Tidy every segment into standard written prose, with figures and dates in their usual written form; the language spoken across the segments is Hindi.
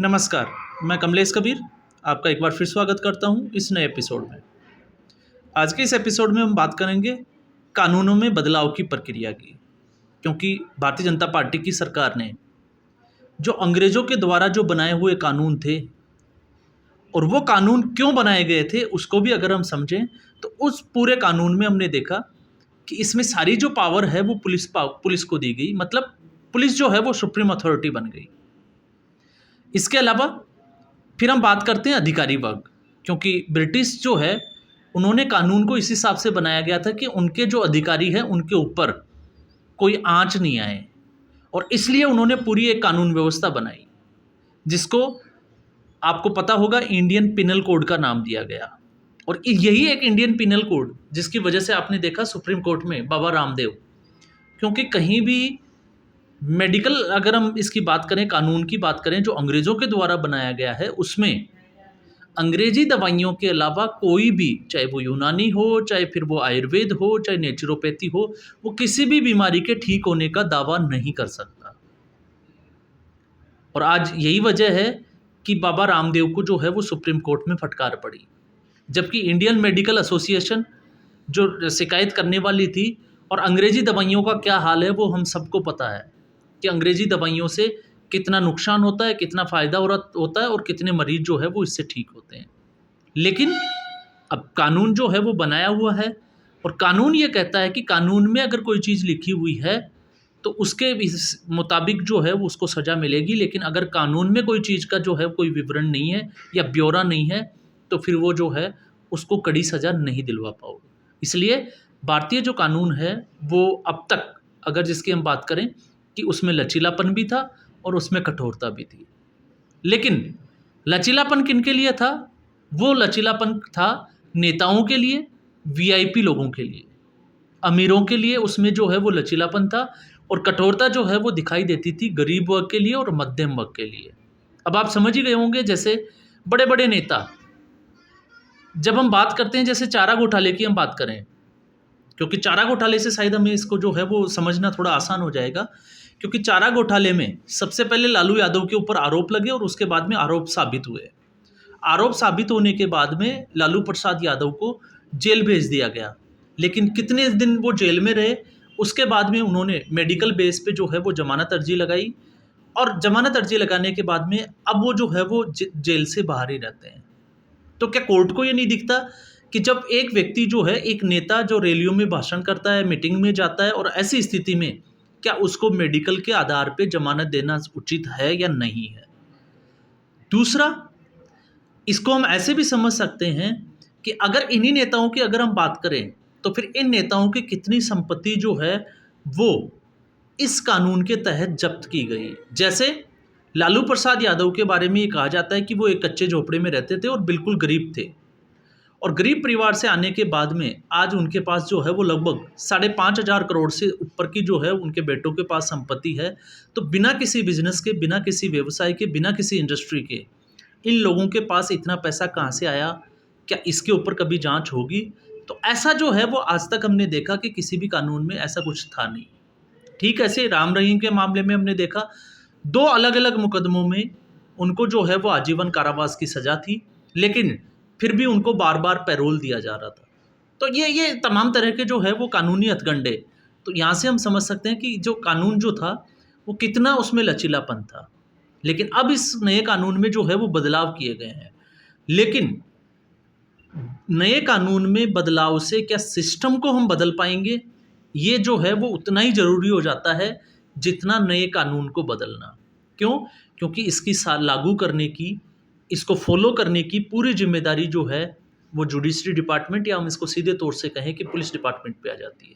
नमस्कार, मैं कमलेश कबीर आपका एक बार फिर स्वागत करता हूं इस नए एपिसोड में। आज के इस एपिसोड में हम बात करेंगे कानूनों में बदलाव की प्रक्रिया की, क्योंकि भारतीय जनता पार्टी की सरकार ने जो अंग्रेज़ों के द्वारा जो बनाए हुए कानून थे और वो कानून क्यों बनाए गए थे उसको भी अगर हम समझें तो उस पूरे कानून में हमने देखा कि इसमें सारी जो पावर है वो पुलिस को दी गई। मतलब पुलिस जो है वो सुप्रीम अथॉरिटी बन गई। इसके अलावा फिर हम बात करते हैं अधिकारी वर्ग, क्योंकि ब्रिटिश जो है उन्होंने कानून को इस हिसाब से बनाया गया था कि उनके जो अधिकारी हैं उनके ऊपर कोई आंच नहीं आए, और इसलिए उन्होंने पूरी एक कानून व्यवस्था बनाई जिसको आपको पता होगा इंडियन पिनल कोड का नाम दिया गया। और यही एक इंडियन पिनल कोड जिसकी वजह से आपने देखा सुप्रीम कोर्ट में बाबा रामदेव, क्योंकि कहीं भी मेडिकल अगर हम इसकी बात करें, कानून की बात करें जो अंग्रेज़ों के द्वारा बनाया गया है, उसमें अंग्रेजी दवाइयों के अलावा कोई भी, चाहे वो यूनानी हो, चाहे फिर वो आयुर्वेद हो, चाहे नेचुरोपैथी हो, वो किसी भी बीमारी के ठीक होने का दावा नहीं कर सकता। और आज यही वजह है कि बाबा रामदेव को जो है वो सुप्रीम कोर्ट में फटकार पड़ी, जबकि इंडियन मेडिकल एसोसिएशन जो शिकायत करने वाली थी, और अंग्रेजी दवाइयों का क्या हाल है वो हम सबको पता है कि अंग्रेजी दवाइयों से कितना नुकसान होता है, कितना फ़ायदा होता है, और कितने मरीज़ जो है वो इससे ठीक होते हैं। लेकिन अब कानून जो है वो बनाया हुआ है, और कानून ये कहता है कि कानून में अगर कोई चीज़ लिखी हुई है तो उसके मुताबिक जो है वो उसको सज़ा मिलेगी। लेकिन अगर कानून में कोई चीज़ का जो है कोई विवरण नहीं है या ब्यौरा नहीं है तो फिर वो जो है उसको कड़ी सज़ा नहीं दिलवा पाओगे। इसलिए भारतीय जो कानून है वो अब तक अगर जिसकी हम बात करें कि उसमें लचीलापन भी था और उसमें कठोरता भी थी। लेकिन लचीलापन किनके लिए था? वो लचीलापन था नेताओं के लिए, वीआईपी लोगों के लिए, अमीरों के लिए उसमें जो है वो लचीलापन था, और कठोरता जो है वो दिखाई देती थी गरीब वर्ग के लिए और मध्यम वर्ग के लिए। अब आप समझ ही गए होंगे, जैसे बड़े-बड़े नेता, जब हम बात करते हैं जैसे चारा घोटाले की हम बात करें, क्योंकि चारा घोटाले से शायद हमें इसको जो है वो समझना थोड़ा आसान हो जाएगा, क्योंकि चारा घोटाले में सबसे पहले लालू यादव के ऊपर आरोप लगे और उसके बाद में आरोप साबित हुए। आरोप साबित होने के बाद में लालू प्रसाद यादव को जेल भेज दिया गया। लेकिन कितने दिन वो जेल में रहे, उसके बाद में उन्होंने मेडिकल बेस पे जो है वो ज़मानत अर्जी लगाई, और ज़मानत अर्जी लगाने के बाद में अब वो जो है वो जेल से बाहर ही रहते हैं। तो क्या कोर्ट को ये नहीं दिखता कि जब एक व्यक्ति जो है, एक नेता जो रैलियों में भाषण करता है, मीटिंग में जाता है, और ऐसी स्थिति में क्या उसको मेडिकल के आधार पे ज़मानत देना उचित है या नहीं है? दूसरा, इसको हम ऐसे भी समझ सकते हैं कि अगर इन्हीं नेताओं की अगर हम बात करें तो फिर इन नेताओं की कितनी संपत्ति जो है वो इस कानून के तहत जब्त की गई। जैसे लालू प्रसाद यादव के बारे में ये कहा जाता है कि वो एक कच्चे झोपड़े में रहते थे और बिल्कुल गरीब थे, और गरीब परिवार से आने के बाद में आज उनके पास जो है वो लगभग 5,500 करोड़ से ऊपर की जो है उनके बेटों के पास संपत्ति है। तो बिना किसी बिजनेस के, बिना किसी व्यवसाय के, बिना किसी इंडस्ट्री के इन लोगों के पास इतना पैसा कहाँ से आया? क्या इसके ऊपर कभी जांच होगी? तो ऐसा जो है वो आज तक हमने देखा कि किसी भी कानून में ऐसा कुछ था नहीं। ठीक ऐसे राम रहीम के मामले में हमने देखा 2 अलग-अलग मुकदमों में उनको जो है वो आजीवन कारावास की सज़ा थी, लेकिन फिर भी उनको बार-बार पैरोल दिया जा रहा था। तो ये तमाम तरह के जो है वो कानूनी हथकंडे, तो यहाँ से हम समझ सकते हैं कि जो कानून जो था वो कितना उसमें लचीलापन था। लेकिन अब इस नए कानून में जो है वो बदलाव किए गए हैं। लेकिन नए कानून में बदलाव से क्या सिस्टम को हम बदल पाएँगे? ये जो है वो उतना ही ज़रूरी हो जाता है जितना नए कानून को बदलना। क्यों? क्योंकि इसकी लागू करने की, इसको फ़ॉलो करने की पूरी ज़िम्मेदारी जो है वो जुडिशरी डिपार्टमेंट, या हम इसको सीधे तौर से कहें कि पुलिस डिपार्टमेंट पे आ जाती है।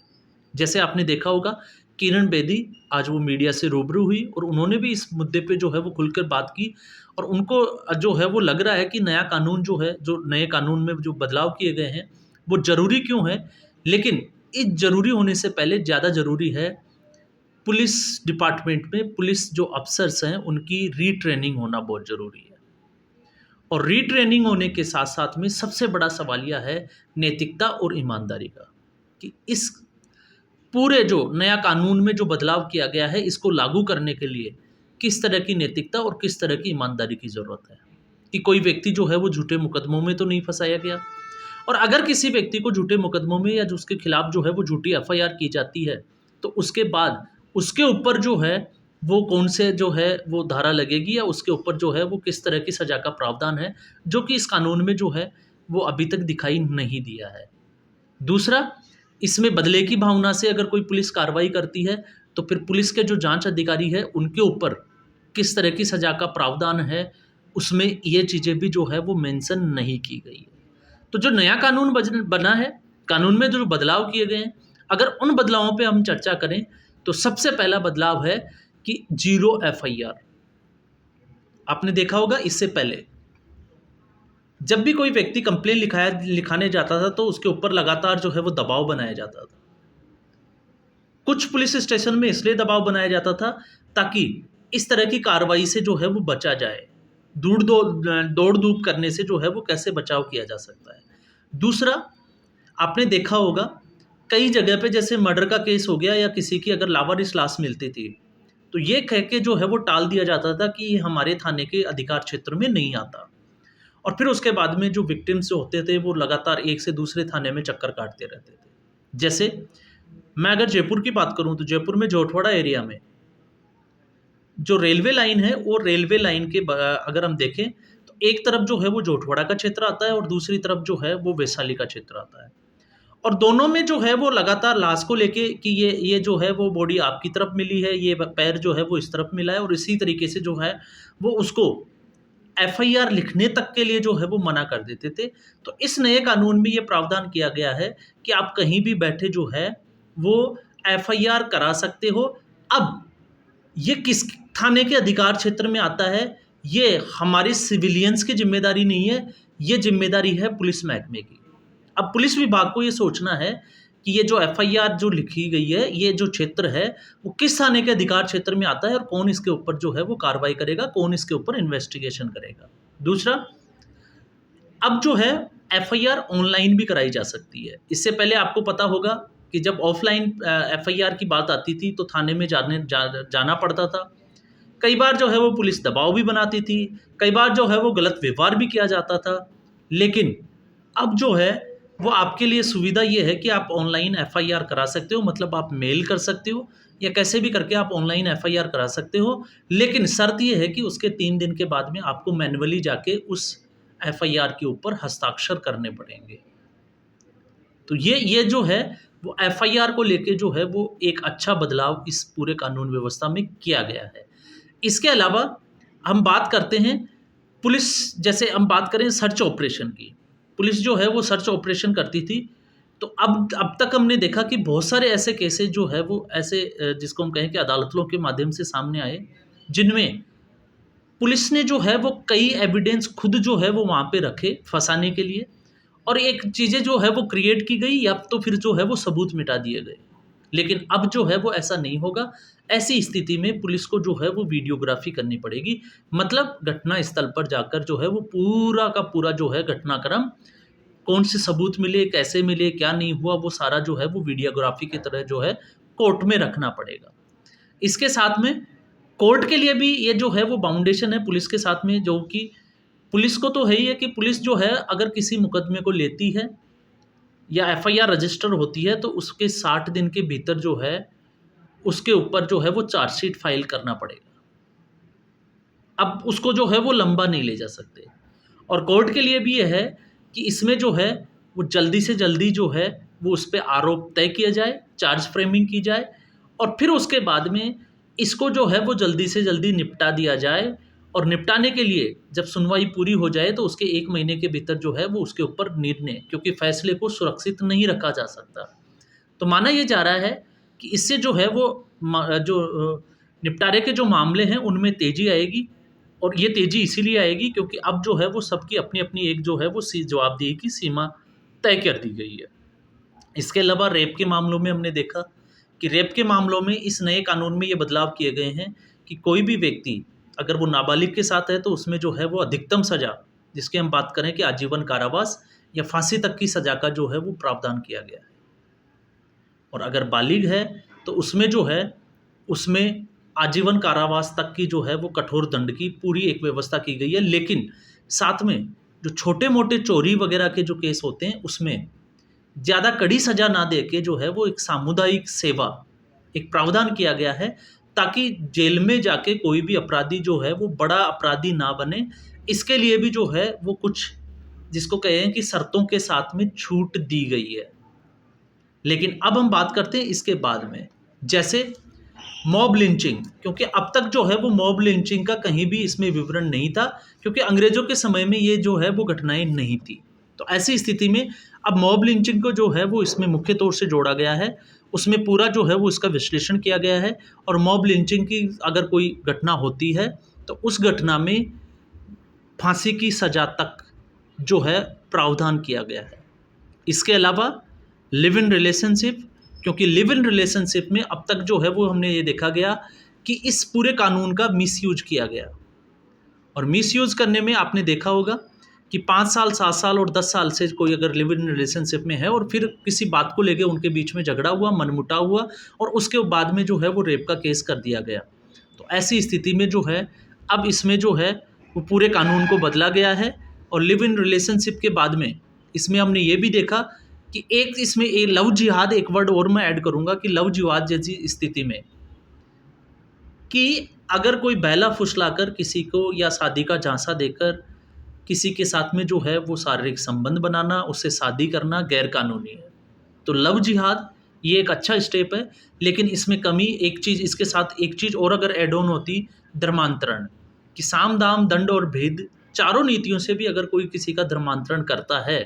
जैसे आपने देखा होगा किरण बेदी आज वो मीडिया से रूबरू हुई और उन्होंने भी इस मुद्दे पे जो है वो खुलकर बात की, और उनको जो है वो लग रहा है कि नया कानून जो है, जो नए कानून में जो बदलाव किए गए हैं वो ज़रूरी क्यों है। लेकिन इस ज़रूरी होने से पहले ज़्यादा ज़रूरी है पुलिस डिपार्टमेंट में पुलिस जो अफ़सर्स हैं उनकी रीट्रेनिंग होना बहुत ज़रूरी है। और रीट्रेनिंग होने के साथ-साथ में सबसे बड़ा सवालिया है नैतिकता और ईमानदारी का, कि इस पूरे जो नया कानून में जो बदलाव किया गया है इसको लागू करने के लिए किस तरह की नैतिकता और किस तरह की ईमानदारी की ज़रूरत है, कि कोई व्यक्ति जो है वो झूठे मुकदमों में तो नहीं फंसाया गया। और अगर किसी व्यक्ति को झूठे मुकदमों में या जो उसके खिलाफ जो है वो झूठी एफआईआर की जाती है, तो उसके बाद उसके ऊपर जो है वो कौन से जो है वो धारा लगेगी, या उसके ऊपर जो है वो किस तरह की सज़ा का प्रावधान है, जो कि इस कानून में जो है वो अभी तक दिखाई नहीं दिया है। दूसरा, इसमें बदले की भावना से अगर कोई पुलिस कार्रवाई करती है, तो फिर पुलिस के जो जांच अधिकारी हैं, उनके ऊपर किस तरह की सज़ा का प्रावधान है, उसमें ये चीज़ें भी जो है वो मेंशन नहीं की गई है। तो जो नया कानून बना है, कानून में जो बदलाव किए गए हैं, अगर उन बदलावों पे हम चर्चा करें, तो सबसे पहला बदलाव है कि ज़ीरो एफआईआर। आपने देखा होगा इससे पहले जब भी कोई व्यक्ति कंप्लेन लिखाने जाता था, तो उसके ऊपर लगातार जो है वो दबाव बनाया जाता था। कुछ पुलिस स्टेशन में इसलिए दबाव बनाया जाता था ताकि इस तरह की कार्रवाई से जो है वो बचा जाए। दौड़-धूप करने से जो है वो कैसे बचाव किया जा सकता है। दूसरा, आपने देखा होगा कई जगह पे जैसे मर्डर का केस हो गया या किसी की अगर लावारिस लाश मिलती थी, तो ये कह के जो है वो टाल दिया जाता था कि ये हमारे थाने के अधिकार क्षेत्र में नहीं आता। और फिर उसके बाद में जो विक्टिम्स जो होते थे वो लगातार एक से दूसरे थाने में चक्कर काटते रहते थे। जैसे मैं अगर जयपुर की बात करूँ, तो जयपुर में जोटवाड़ा एरिया में जो रेलवे लाइन है, वो रेलवे लाइन के अगर हम देखें, तो एक तरफ जो है वो जोटवाड़ा का क्षेत्र आता है और दूसरी तरफ जो है वो वैशाली का क्षेत्र आता है। और दोनों में जो है वो लगातार लाश को लेके कि ये जो है वो बॉडी आपकी तरफ मिली है, ये पैर जो है वो इस तरफ मिला है, और इसी तरीके से जो है वो उसको एफआईआर लिखने तक के लिए जो है वो मना कर देते थे। तो इस नए कानून में ये प्रावधान किया गया है कि आप कहीं भी बैठे जो है वो एफआईआर करा सकते हो। अब ये किस थाने के अधिकार क्षेत्र में आता है, ये हमारे सिविलियंस की ज़िम्मेदारी नहीं है, ये ज़िम्मेदारी है पुलिस महकमे की। अब पुलिस विभाग को ये सोचना है कि ये जो एफआईआर जो लिखी गई है, ये जो क्षेत्र है, वो किस थाने के अधिकार क्षेत्र में आता है और कौन इसके ऊपर जो है वो कार्रवाई करेगा, कौन इसके ऊपर इन्वेस्टिगेशन करेगा। दूसरा, अब जो है एफआईआर ऑनलाइन भी कराई जा सकती है। इससे पहले आपको पता होगा कि जब ऑफलाइन एफआईआर की बात आती थी, तो थाने में जाना पड़ता था। कई बार जो है वो पुलिस दबाव भी बनाती थी, कई बार जो है वो गलत व्यवहार भी किया जाता था। लेकिन अब जो है वो आपके लिए सुविधा ये है कि आप ऑनलाइन एफआईआर करा सकते हो, मतलब आप मेल कर सकते हो या कैसे भी करके आप ऑनलाइन एफआईआर करा सकते हो। लेकिन शर्त ये है कि उसके 3 दिन के बाद में आपको मैन्युअली जाके उस एफआईआर के ऊपर हस्ताक्षर करने पड़ेंगे। तो ये जो है वो एफआईआर को लेके जो है वो एक अच्छा बदलाव इस पूरे कानून व्यवस्था में किया गया है। इसके अलावा हम बात करते हैं पुलिस, जैसे हम बात करें सर्च ऑपरेशन की। पुलिस जो है वो सर्च ऑपरेशन करती थी, तो अब तक हमने देखा कि बहुत सारे ऐसे केसेस जो है वो ऐसे जिसको हम कहें कि अदालतों के माध्यम से सामने आए, जिनमें पुलिस ने जो है वो कई एविडेंस खुद जो है वो वहाँ पे रखे फँसाने के लिए, और एक चीज़ें जो है वो क्रिएट की गई या तो फिर जो है वो सबूत मिटा दिए गए। लेकिन अब जो है वो ऐसा नहीं होगा। ऐसी स्थिति में पुलिस को जो है वो वीडियोग्राफी करनी पड़ेगी, मतलब घटना स्थल पर जाकर जो है वो पूरा का पूरा जो है घटनाक्रम, कौन से सबूत मिले, कैसे मिले, क्या नहीं हुआ, वो सारा जो है वो वीडियोग्राफी की तरह जो है कोर्ट में रखना पड़ेगा। इसके साथ में कोर्ट के लिए भी ये जो है वो बाउंडेशन है पुलिस के साथ में, जो कि पुलिस को तो है ही है कि पुलिस जो है अगर किसी मुकदमे को लेती है या एफआईआर रजिस्टर होती है, तो उसके 60 दिन के भीतर जो है उसके ऊपर जो है वो चार्जशीट फाइल करना पड़ेगा। अब उसको जो है वो लंबा नहीं ले जा सकते। और कोर्ट के लिए भी ये है कि इसमें जो है वो जल्दी से जल्दी जो है वो उस पे आरोप तय किया जाए, चार्ज फ्रेमिंग की जाए, और फिर उसके बाद में इसको जो है वो जल्दी से जल्दी निपटा दिया जाए। और निपटाने के लिए जब सुनवाई पूरी हो जाए, तो उसके 1 महीने के भीतर जो है वो उसके ऊपर निर्णय, क्योंकि फैसले को सुरक्षित नहीं रखा जा सकता। तो माना ये जा रहा है कि इससे जो है वो निपटारे के जो मामले हैं उनमें तेज़ी आएगी, और ये तेज़ी इसीलिए आएगी क्योंकि अब जो है वो सबकी अपनी-अपनी एक जो है वो जवाबदेही की सीमा तय कर दी गई है। इसके अलावा रेप के मामलों में हमने देखा कि रेप के मामलों में इस नए कानून में ये बदलाव किए गए हैं कि कोई भी व्यक्ति अगर वो नाबालिग के साथ है, तो उसमें जो है वो अधिकतम सज़ा, जिसकी हम बात करें कि आजीवन कारावास या फांसी तक की सज़ा का जो है वो प्रावधान किया गया है। और अगर बालिग है तो उसमें जो है उसमें आजीवन कारावास तक की जो है वो कठोर दंड की पूरी एक व्यवस्था की गई है। लेकिन साथ में जो छोटे मोटे चोरी वगैरह के जो केस होते हैं उसमें ज़्यादा कड़ी सजा ना दे के जो है वो एक सामुदायिक सेवा एक प्रावधान किया गया है, ताकि जेल में जाके कोई भी अपराधी जो है वो बड़ा अपराधी ना बने। इसके लिए भी जो है वो कुछ जिसको कहें कि शर्तों के साथ में छूट दी गई है। लेकिन अब हम बात करते हैं इसके बाद में, जैसे मॉब लिंचिंग, क्योंकि अब तक जो है वो मॉब लिंचिंग का कहीं भी इसमें विवरण नहीं था, क्योंकि अंग्रेजों के समय में ये जो है वो घटनाएं नहीं थी। तो ऐसी स्थिति में अब मॉब लिंचिंग को जो है वो इसमें मुख्य तौर से जोड़ा गया है। उसमें पूरा जो है वो इसका विश्लेषण किया गया है, और मॉब लिंचिंग की अगर कोई घटना होती है तो उस घटना में फांसी की सजा तक जो है प्रावधान किया गया है। इसके अलावा लिव इन रिलेशनशिप, क्योंकि लिव इन रिलेशनशिप में अब तक जो है वो हमने ये देखा गया कि इस पूरे कानून का मिसयूज किया गया, और मिसयूज करने में आपने देखा होगा कि 5 साल 7 साल और 10 साल से कोई अगर लिव इन रिलेशनशिप में है और फिर किसी बात को लेके उनके बीच में झगड़ा हुआ, मनमुटाव हुआ, और उसके बाद में जो है वो रेप का केस कर दिया गया। तो ऐसी स्थिति में जो है अब इसमें जो है वो पूरे कानून को बदला गया है। और लिव इन रिलेशनशिप के बाद में इसमें हमने ये भी देखा कि एक इसमें एक लव जिहाद, एक वर्ड और मैं ऐड करूंगा कि लव जिहाद जैसी स्थिति में कि अगर कोई बहला फुसलाकर किसी को या शादी का झांसा देकर किसी के साथ में जो है वो शारीरिक संबंध बनाना, उससे शादी करना गैर कानूनी है। तो लव जिहाद ये एक अच्छा स्टेप है, लेकिन इसमें कमी एक चीज़, इसके साथ एक चीज़ और अगर एड ऑन होती, धर्मांतरण, कि साम दाम दंड और भेद चारों नीतियों से भी अगर कोई किसी का धर्मांतरण करता है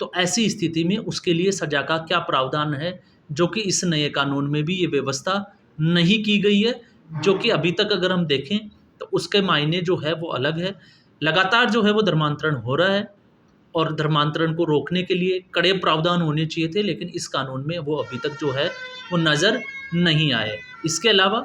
तो ऐसी स्थिति में उसके लिए सजा का क्या प्रावधान है, जो कि इस नए कानून में भी ये व्यवस्था नहीं की गई है। जो कि अभी तक अगर हम देखें तो उसके मायने जो है वो अलग है। लगातार जो है वो धर्मांतरण हो रहा है, और धर्मांतरण को रोकने के लिए कड़े प्रावधान होने चाहिए थे, लेकिन इस कानून में वो अभी तक जो है वो नज़र नहीं आए। इसके अलावा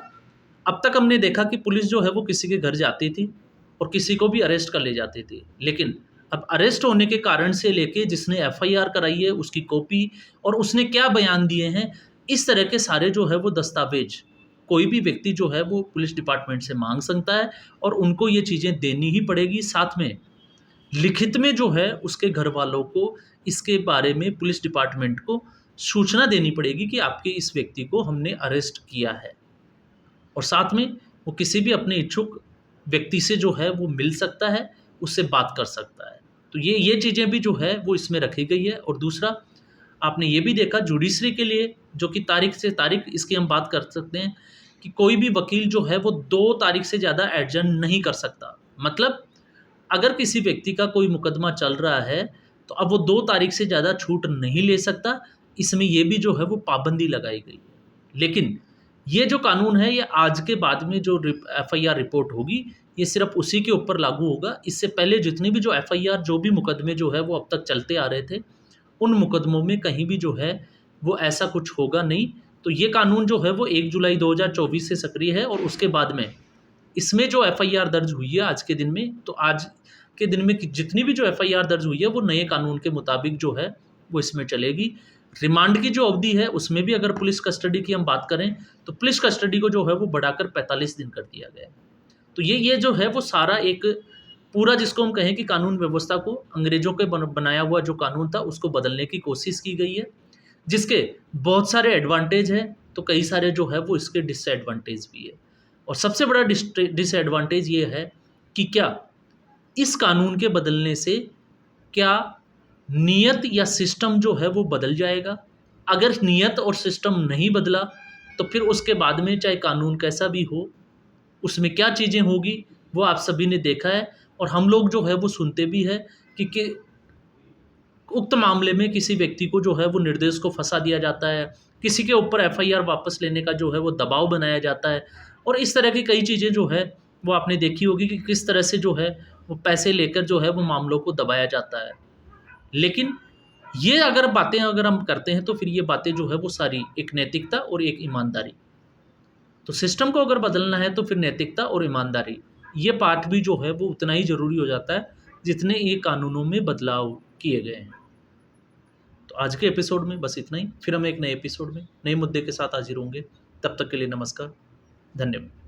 अब तक हमने देखा कि पुलिस जो है वो किसी के घर जाती थी और किसी को भी अरेस्ट कर ले जाती थी, लेकिन अब अरेस्ट होने के कारण से लेके जिसने एफआईआर कराई है उसकी कॉपी और उसने क्या बयान दिए हैं, इस तरह के सारे जो है वो दस्तावेज कोई भी व्यक्ति जो है वो पुलिस डिपार्टमेंट से मांग सकता है, और उनको ये चीज़ें देनी ही पड़ेगी। साथ में लिखित में जो है उसके घर वालों को इसके बारे में पुलिस डिपार्टमेंट को सूचना देनी पड़ेगी कि आपके इस व्यक्ति को हमने अरेस्ट किया है, और साथ में वो किसी भी अपने इच्छुक व्यक्ति से जो है वो मिल सकता है, उससे बात कर सकता है। तो ये चीज़ें भी जो है वो इसमें रखी गई है। और दूसरा आपने ये भी देखा जुडिशरी के लिए, जो कि तारीख से तारीख इसकी हम बात कर सकते हैं कि कोई भी वकील जो है वो 2 तारीख से ज़्यादा एडजर्न नहीं कर सकता। मतलब अगर किसी व्यक्ति का कोई मुकदमा चल रहा है तो अब वो 2 तारीख से ज़्यादा छूट नहीं ले सकता। इसमें ये भी जो है वो पाबंदी लगाई गई है। लेकिन ये जो कानून है ये आज के बाद में जो एफआईआर रिपोर्ट होगी ये सिर्फ उसी के ऊपर लागू होगा। इससे पहले जितने भी जो एफआईआर जो भी मुकदमे जो है वो अब तक चलते आ रहे थे, उन मुकदमों में कहीं भी जो है वो ऐसा कुछ होगा नहीं। तो ये कानून जो है वो 1 जुलाई 2024 से सक्रिय है, और उसके बाद में इसमें जो एफआईआर दर्ज हुई है आज के दिन में, तो आज के दिन में जितनी भी जो एफआईआर दर्ज हुई है वो नए कानून के मुताबिक जो है वो इसमें चलेगी। रिमांड की जो अवधि है उसमें भी अगर पुलिस कस्टडी की हम बात करें तो पुलिस कस्टडी को जो है वो बढ़ाकर 45 दिन कर दिया गया है। तो ये जो है वो सारा एक पूरा जिसको हम कहें कि कानून व्यवस्था को अंग्रेजों के बनाया हुआ जो कानून था उसको बदलने की कोशिश की गई है, जिसके बहुत सारे एडवांटेज हैं तो कई सारे जो है वो इसके डिसएडवांटेज भी है। और सबसे बड़ा डिसएडवांटेज ये है कि क्या इस कानून के बदलने से क्या नियत या सिस्टम जो है वो बदल जाएगा। अगर नियत और सिस्टम नहीं बदला तो फिर उसके बाद में चाहे कानून कैसा भी हो उसमें क्या चीज़ें होगी वो आप सभी ने देखा है, और हम लोग जो है वो सुनते भी है कि उक्त मामले में किसी व्यक्ति को जो है वो निर्दोष को फंसा दिया जाता है, किसी के ऊपर एफआईआर वापस लेने का जो है वो दबाव बनाया जाता है, और इस तरह की कई चीज़ें जो है वो आपने देखी होगी कि किस तरह से जो है वो पैसे लेकर जो है वो मामलों को दबाया जाता है। लेकिन ये अगर बातें अगर हम करते हैं तो फिर ये बातें जो है वो सारी एक नैतिकता और एक ईमानदारी, तो सिस्टम को अगर बदलना है तो फिर नैतिकता और ईमानदारी ये पार्ट भी जो है वो उतना ही ज़रूरी हो जाता है जितने ये कानूनों में बदलाव किए गए हैं। तो आज के एपिसोड में बस इतना ही, फिर हम एक नए एपिसोड में नए मुद्दे के साथ हाजिर होंगे। तब तक के लिए नमस्कार, धन्यवाद।